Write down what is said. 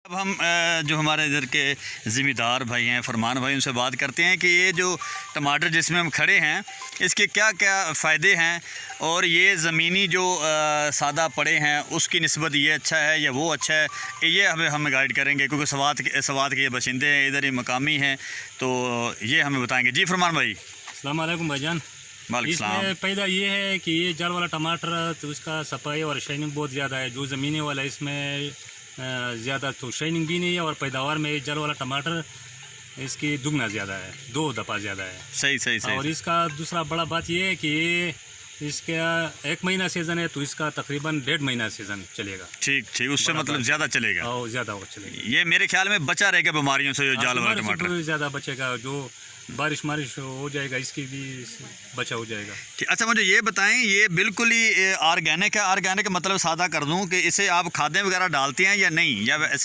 अब हम जो हमारे इधर के ज़िम्मेदार भाई हैं, फरमान भाई, उनसे बात करते हैं कि ये जो टमाटर जिसमें हम खड़े हैं इसके क्या क्या फ़ायदे हैं और ये ज़मीनी जो सादा पड़े हैं उसकी निस्बत ये अच्छा है या वो अच्छा है, ये हमें गाइड करेंगे क्योंकि सवात के ये बशिंदे हैं, इधर ही मकामी हैं, तो ये हमें बताएँगे। जी फरमान भाई। अस्सलाम वालेकुम भाईजान। वालेकुम। इसमें फ़ायदा ये है कि ये जड़ वाला टमाटर तो इसका सफाई और शाइनिंग बहुत ज़्यादा है। जो ज़मीनी वाला इसमें ज़्यादा तो शाइनिंग भी नहीं है और पैदावार में जड़ वाला टमाटर इसकी दुगना ज़्यादा है, 2 दफ़ा ज़्यादा है। सही। और इसका दूसरा बड़ा बात ये है कि ये इसका 1 महीना सीज़न है तो इसका तकरीबन 1.5 महीना सीज़न चलेगा। ठीक, उससे मतलब ज़्यादा चलेगा और ज़्यादा और चलेगा। ये मेरे ख्याल में बचा रहेगा बीमारियों से, जो जाल वाला टमाटर ज़्यादा बचेगा। जो बारिश हो जाएगा इसकी भी बचा हो जाएगा। अच्छा मुझे ये बताएं, ये बिल्कुल ही ऑर्गेनिक है? ऑर्गेनिक मतलब सादा कर दूं कि इसे आप खादें वगैरह डालते हैं या नहीं, या ऐसे